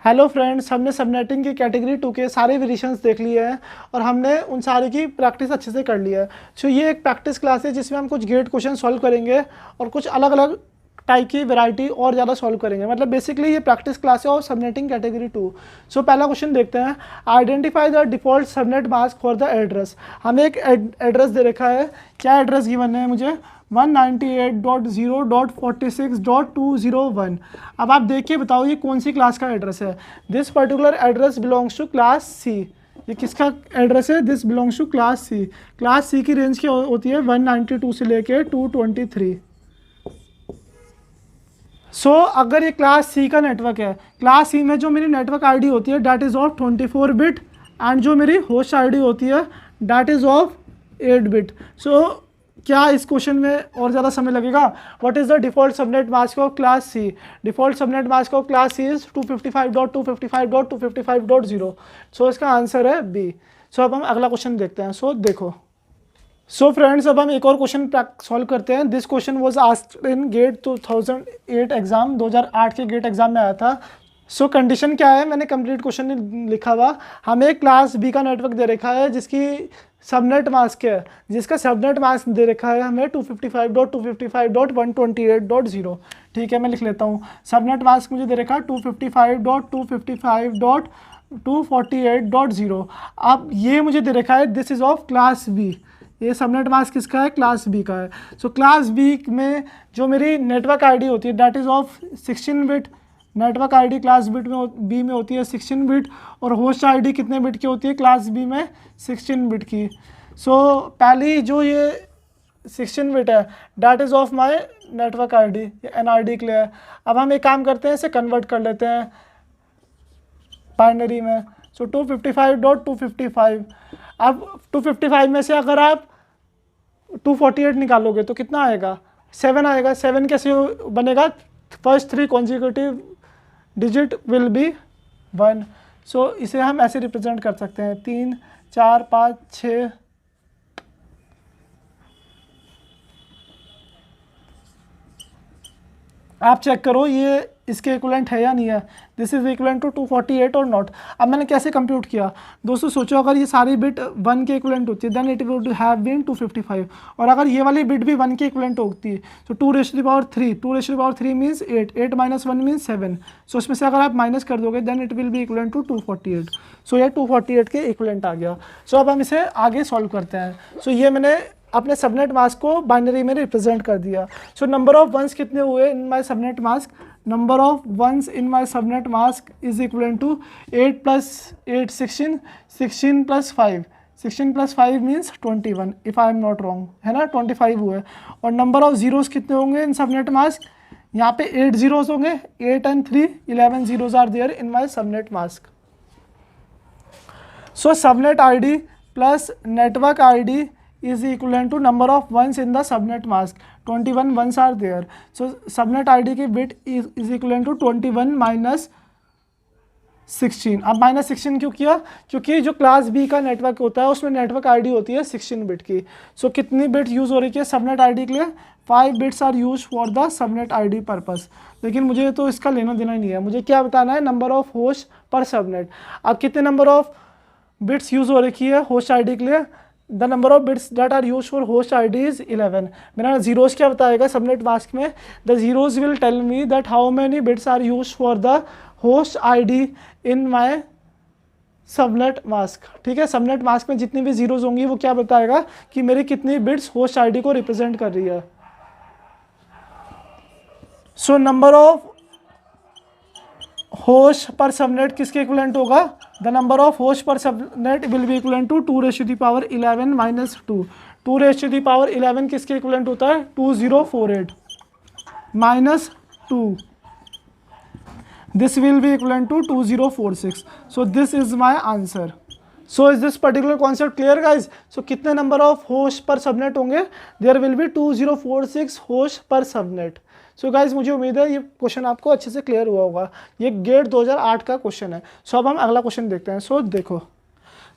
Hello friends, हमने subnetting की category 2 के सारे वेरिएशंस देख लिए हैं और हमने उन सारे की प्रैक्टिस अच्छे से कर लिया है। सो ये एक प्रैक्टिस क्लास है जिसमें हम कुछ गेट क्वेश्चन सॉल्व करेंगे और कुछ अलग अलग टाइप की वैरायटी और ज़्यादा सॉल्व करेंगे। मतलब बेसिकली ये प्रैक्टिस क्लास है और सबनेटिंग कैटेगरी 2। सो पहला क्वेश्चन देखते हैं। Identify the default subnet mask for the address. हमें एक एड्रेस दे रखा है। क्या एड्रेस गिवन है मुझे? 198.0.46.201। अब आप देखिए बताओ ये कौन सी क्लास का एड्रेस है। This particular address belongs to class C. ये किसका एड्रेस है? This belongs to class C. Class C की रेंज क्या होती है? 192 से लेके 223। सो अगर ये क्लास सी का नेटवर्क है, क्लास सी में जो मेरी नेटवर्क आईडी होती है that is of 24 bit and जो मेरी होस्ट आईडी होती है that is of 8 bit. So क्या इस क्वेश्चन में और ज़्यादा समय लगेगा? What is the default subnet mask of class C? Default subnet mask of class C is 255.255.255.0। So इसका आंसर है बी। सो अब हम अगला क्वेश्चन देखते हैं। सो देखो, सो फ्रेंड्स अब हम एक और क्वेश्चन सॉल्व करते हैं। This question was asked in GATE 2008 exam, 2008 के गेट एग्जाम में आया था। सो कंडीशन क्या है? मैंने कंप्लीट क्वेश्चन नहीं लिखा हुआ। हमें क्लास बी का नेटवर्क दे रखा है जिसकी सबनेट मास्क है, जिसका सबनेट मास्क दे रखा है हमें 255.255.128.0। ठीक है, मैं लिख लेता हूँ। सबनेट मास्क मुझे दे रखा है 255.255.248.0। अब ये मुझे दे रखा है this is of class B. ये सबनेट मास्क किसका है? क्लास बी का है। सो क्लास बी में जो मेरी नेटवर्क आईडी होती है that is of 16 bit. Network ID class B में होती है 16 बिट और होस्ट आईडी कितने बिट की होती है क्लास बी में? 16 बिट की। सो पहली जो ये 16 बिट है that is of my network ID, NID के लिए है। अब हम एक काम करते हैं, इसे कन्वर्ट कर लेते हैं बाइनरी में। सो 255.255। अब 255 में से अगर आप 248 निकालोगे तो कितना आएगा? 7 आएगा। 7 कैसे बनेगा? First 3 consecutive digit will be 1। सो इसे हम ऐसे रिप्रेजेंट कर सकते हैं 3 4 5 6। आप चेक करो ये इसके इक्विवेलेंट है या नहीं है। दिस इज इक्विवेलेंट टू 248 और नॉट। अब मैंने कैसे कंप्यूट किया? दोस्तों सोचो, अगर ये सारी बिट 1 के इक्विवेलेंट होती है then it would have been 255। और अगर ये वाली बिट भी 1 के इक्विवेलेंट होती है तो 2⁻3। 2⁻3 मीन्स 8। 8 - 1 मीन्स 7। सो इसमें से अगर आप माइनस कर दोगे then it will be equivalent to 248। So ये 248 के इक्विवेलेंट आ गया। सो अब हम इसे आगे सॉल्व करते हैं। सो ये मैंने अपने सबनेट मास्क को बाइनरी में रिप्रेजेंट कर दिया। सो नंबर ऑफ वंस कितने हुए in my subnet mask? Number of ones in my subnet mask is equal to 8 + 8 16, 16 + 5। 16 + 5 means 21 if I am not wrong, है ना? 25 हुए। और नंबर ऑफ जीरोस कितने होंगे इन सबनेट मास्क? यहाँ पे 8 जीरोस होंगे। 8 and 3 11 zeros are there in my subnet mask. So subnet ID plus network ID is equivalent to number of ones in the subnet mask. 21 ones are there. So subnet ID की bit is equivalent to 21 minus 16। अब -16 क्यों किया? क्योंकि जो class B का network होता है उसमें नेटवर्क आईडी होती है 16 बिट की। सो कितनी बिट यूज़ हो रही है सबनेट आईडी के लिए? 5 bits are use for the subnet ID purpose. लेकिन मुझे तो इसका लेना देना ही नहीं है, मुझे क्या बताना है? Number of host per subnet. अब कितने नंबर ऑफ बिट्स यूज़ हो रखी है होस्ट आईडी के लिए? The number of bits that are use for host I D is 11। मेरा जीरोस क्या बताएगा सबनेट मास्क में? The zeros will tell me that how many bits are use for the host I D in my subnet mask. ठीक है, subnet mask में जितनी भी zeros होंगी वो क्या बताएगा कि मेरी कितनी बिट्स होस्ट आई डी को रिप्रेजेंट कर रही है। So number of host per subnet किसके इक्विवेलेंट होगा? The number of host per subnet will be equivalent to 2⁻11 minus 2। 2⁻11 किसके इक्विवेलेंट होता है? 2048 minus 2। This will be equivalent to 2046। So this is my answer. So is this particular concept clear guys? So कितने number of host per subnet होंगे? There will be 2046 host per subnet. So guys मुझे उम्मीद है ये question आपको अच्छे से clear हुआ होगा। ये गेट 2008 का क्वेश्चन है। सो अब हम अगला क्वेश्चन देखते हैं। सो देखो,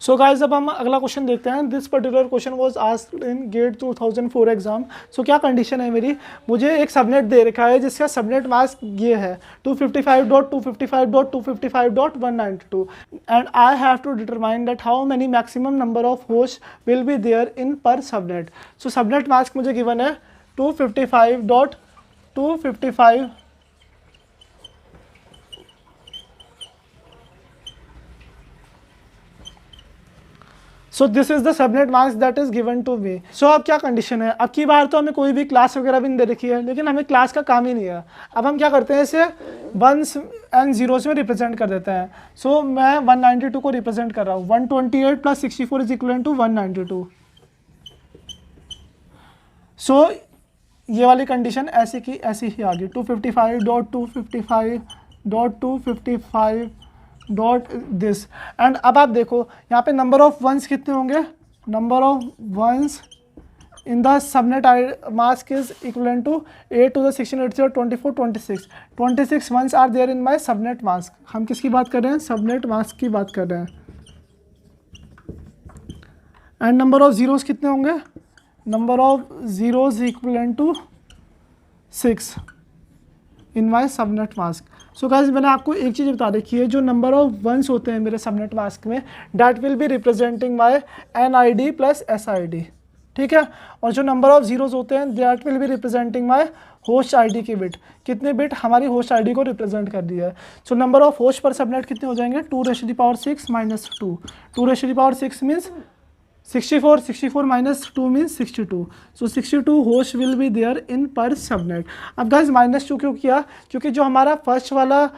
सो गाइस अब हम अगला क्वेश्चन देखते हैं। This particular question was asked in GATE 2004 exam. So क्या कंडीशन है मेरी, मुझे एक सबनेट दे रखा है जिसका सबनेट मास्क ये है 255.255.255.192 and I have to determine that how many maximum number of host will be there in per subnet. So subnet mask मुझे गिवन है 255.255 so this is the subnet mask that is given to me. So अब क्या condition है, अब की बार तो हमें कोई भी क्लास वगैरह भी नहीं दे रखी है, लेकिन हमें क्लास का काम ही नहीं है। अब हम क्या करते हैं, इसे वंस एंड जीरोस में रिप्रेजेंट कर देते हैं। सो मैं 192 को रिप्रेजेंट कर रहा हूँ, 128 प्लस 64 इज इक्वल टू 192। सो ये वाली कंडीशन ऐसी की ऐसी ही आ गई, 255.255.255 डॉट दिस। एंड अब आप देखो यहाँ पे नंबर ऑफ वंस कितने होंगे, number of ones in the subnet mask is equal to 8 to the 16 8 24 26 ones are there in my subnet mask. हम किसकी बात कर रहे हैं, सबनेट मास्क की बात कर रहे हैं। एंड नंबर ऑफ जीरोस कितने होंगे, number of zeros equal to 6 in my subnet mask. So guys मैंने आपको एक चीज़ बता रखी है, जो नंबर ऑफ वंस होते हैं मेरे सबनेट मास्क में, that will be representing my NID plus SID, ठीक है। और जो नंबर ऑफ जीरोस होते हैं that will be representing my host ID की बिट, कितने बिट हमारी होस्ट ID को रिप्रेजेंट कर दिया है। So number of host per subnet कितने हो जाएंगे, 2⁻6 minus 2, 2⁻6 means 64, 64 minus 2 means 62। So 62 host will be there in per subnet. अब गाइस -2 क्यों किया, क्योंकि जो हमारा फर्स्ट वाला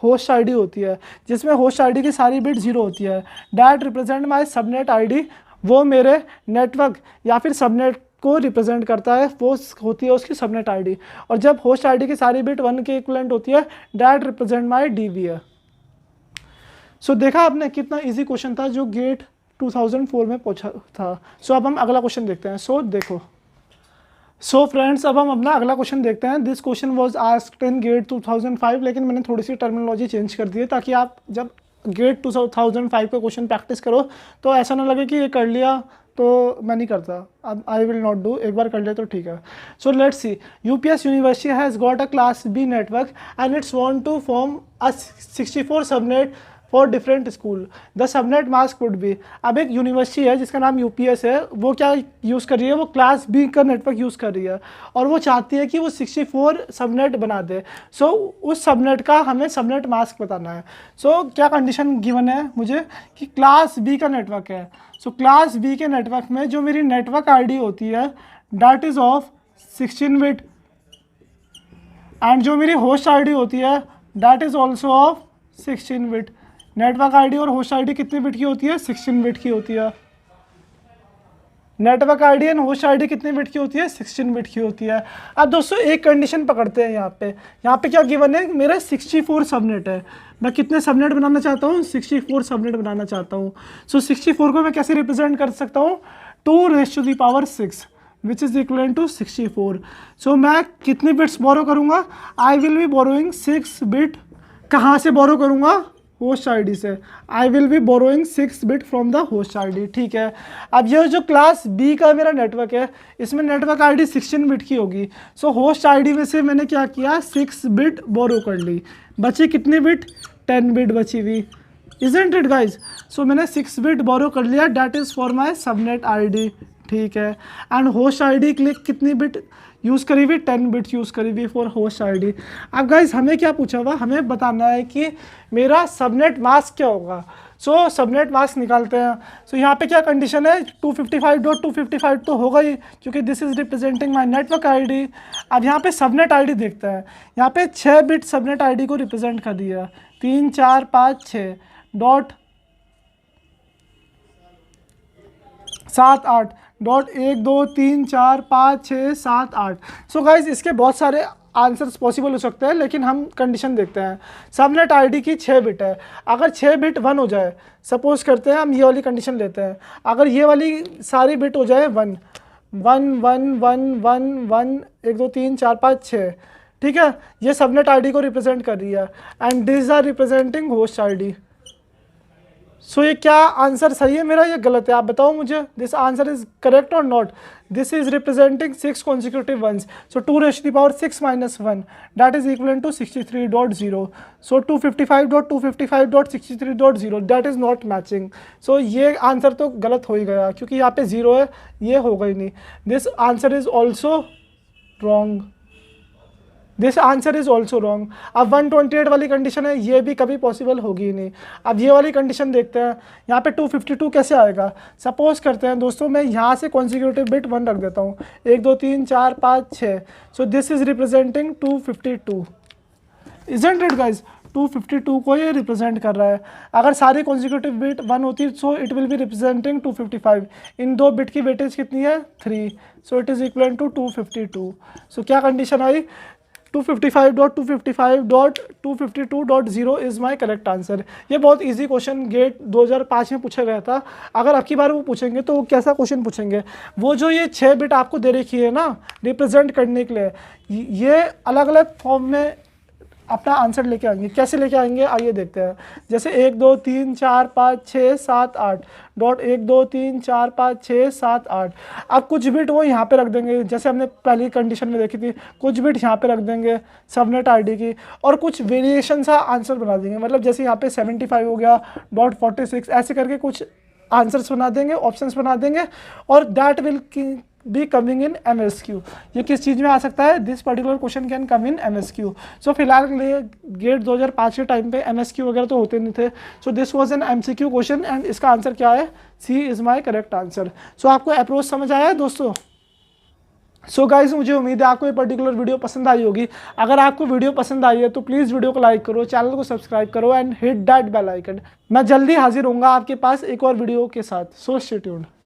होस्ट ID होती है जिसमें होस्ट ID की सारी बिट 0 होती है, that represent my subnet ID, वो मेरे नेटवर्क या फिर सबनेट को रिप्रेजेंट करता है, वो होती है उसकी सबनेट ID। और जब होस्ट ID की सारी बिट 1 के इक्विवेलेंट होती है, डैट रिप्रेजेंट माय DB है। सो देखा आपने कितना ईजी क्वेश्चन था जो गेट 2004 में पूछा था। सो अब हम अगला क्वेश्चन देखते हैं। सो देखो, सो फ्रेंड्स अब हम अपना अगला क्वेश्चन देखते हैं। This question was asked in GATE 2005, लेकिन मैंने थोड़ी सी टर्मिनोलॉजी चेंज कर दी है ताकि आप जब गेट 2005 का क्वेश्चन प्रैक्टिस करो तो ऐसा ना लगे कि ये कर लिया तो मैं नहीं करता। अब आई विल नॉट डू, एक बार कर लिया तो ठीक है। So let's see, UPS university has got a class B network and it's want to form a 64 subnet for different school. The subnet mask would be. अब एक यूनिवर्सिटी है जिसका नाम UPS है, वो क्या यूज़ कर रही है, वो क्लास B का नेटवर्क यूज़ कर रही है और वो चाहती है कि वो 64 सबनेट बना दे। सो उस सबनेट का हमें सबनेट मास्क बताना है। सो क्या कंडीशन गिवन है मुझे कि क्लास B का नेटवर्क है। सो क्लास B के नेटवर्क में जो मेरी नेटवर्क ID होती है that is of 16 bit and जो मेरी होस्ट ID होती है that is also of 16 bit. Network ID और होस्ट ID कितने बिट की होती है, 16 बिट की होती है। Network ID and host ID कितने बिट की होती है, 16 बिट की होती है। अब दोस्तों एक कंडीशन पकड़ते हैं यहाँ पे क्या गिवन है, मेरा 64 सबनेट है। मैं कितने सबनेट बनाना चाहता हूँ, 64 सबनेट बनाना चाहता हूँ। सो 64 को मैं कैसे रिप्रेजेंट कर सकता हूँ, 2⁻6 विच इज़ इक्वल टू 64। सो मैं कितने बिट्स बोरो करूँगा, I will be borrowing 6 bit. कहाँ से बोरो करूँगा, होस्ट ID से। I will be borrowing 6 bit from the host ID, ठीक है। अब ये जो क्लास B का मेरा नेटवर्क है इसमें नेटवर्क ID 16 बिट की होगी। सो होस्ट ID में से मैंने क्या किया, 6 बिट बोरो कर ली, बची कितनी बिट, 10 बिट बची हुई, इजंट इट गाइज। सो मैंने 6 बिट बोरो कर लिया, that is for my subnet ID, ठीक है। एंड होस्ट ID के लिए कितनी बिट यूज़ करी हुई, 10 बिट यूज़ करी हुई फॉर होस्ट ID। अब गाइज हमें क्या पूछा हुआ, हमें बताना है कि मेरा सबनेट मास्क क्या होगा। सो सबनेट मास्क निकालते हैं। सो यहाँ पे क्या कंडीशन है, 255.255 तो होगा ही क्योंकि this is representing my network ID। अब यहाँ पे सबनेट ID देखते हैं, यहाँ पे 6 बिट सबनेट ID को रिप्रेजेंट कर दिया, 3 4 5 6 डॉट 7 8 डॉट 1 2 3 4 5 6 7 8। सो गाइज इसके बहुत सारे आंसर्स पॉसिबल हो सकते हैं, लेकिन हम कंडीशन देखते हैं। सबनेट ID की 6 बिट है, अगर 6 बिट 1 हो जाए, सपोज करते हैं हम ये वाली कंडीशन लेते हैं, अगर ये वाली सारी बिट हो जाए 1 1 1 1 1 1 1 2 3 4 5 6, ठीक है, ये सबनेट ID को रिप्रेजेंट कर रही है and this are representing host ID। So ये क्या आंसर सही है मेरा या गलत है, आप बताओ मुझे. दिस आंसर इज करेक्ट और not. This is representing 6 consecutive ones. So 2 raised to the power 6 minus 1, that is equivalent to 63.0. So 255.255.63.0, that is not matching. So ये आंसर तो गलत हो ही गया क्योंकि यहाँ पे 0 है, ये होगा ही नहीं. This answer is also wrong. This answer is also wrong. अब 128 वाली कंडीशन है, ये भी कभी पॉसिबल होगी ही नहीं. अब ये वाली कंडीशन देखते हैं, यहाँ पे 252 कैसे आएगा. सपोज करते हैं दोस्तों, मैं यहाँ से कॉन्सिक्यूटिव बिट 1 रख देता हूँ. 1 2 3 4 5 6. सो this is representing 252. Isn't it guys? 252 को ये रिप्रेजेंट कर रहा है. अगर सारी कॉन्सिक्यूटिव बिट 1 होती so it will be representing 255. इन दो बिट की वेटेज कितनी है? 3. So it is equal to 252. So क्या कंडीशन आई? 255.255.252.0 इज़ माई करेक्ट आंसर. ये बहुत इजी क्वेश्चन गेट 2005 में पूछा गया था. अगर आपकी बार वो पूछेंगे तो वो कैसा क्वेश्चन पूछेंगे, वो जो ये 6 बिट आपको दे रखी है ना रिप्रेजेंट करने के लिए, ये अलग अलग फॉर्म में अपना आंसर लेके आएंगे. कैसे लेके आएंगे आइए देखते हैं. जैसे 1 2 3 4 5 6 7 8 डॉट 1 2 3 4 5 6 7 8. अब कुछ बिट वो यहाँ पे रख देंगे जैसे हमने पहली कंडीशन में देखी थी. कुछ बिट यहाँ पे रख देंगे सबनेट आईडी की, और कुछ वेरिएशन सा आंसर बना देंगे. मतलब जैसे यहाँ पे 75 हो गया डॉट 46, ऐसे करके कुछ आंसर्स बना देंगे, ऑप्शंस बना देंगे, और that will be coming in MSQ. ये किस चीज़ में आ सकता है? This particular question can come in MSQ. सो फिलहाल के लिए गेट 2005 के टाइम पे MSQ वगैरह तो होते नहीं थे. So this was an MCQ question and इसका आंसर क्या है? C is my correct answer. So आपको अप्रोच समझ आया है दोस्तों? सो गाइस, मुझे उम्मीद है आपको ये पर्टिकुलर वीडियो पसंद आई होगी. अगर आपको वीडियो पसंद आई है तो प्लीज़ वीडियो को लाइक करो, चैनल को सब्सक्राइब करो and hit that bell icon. मैं जल्दी हाजिर होऊंगा आपके पास एक और वीडियो के साथ. So stay tuned.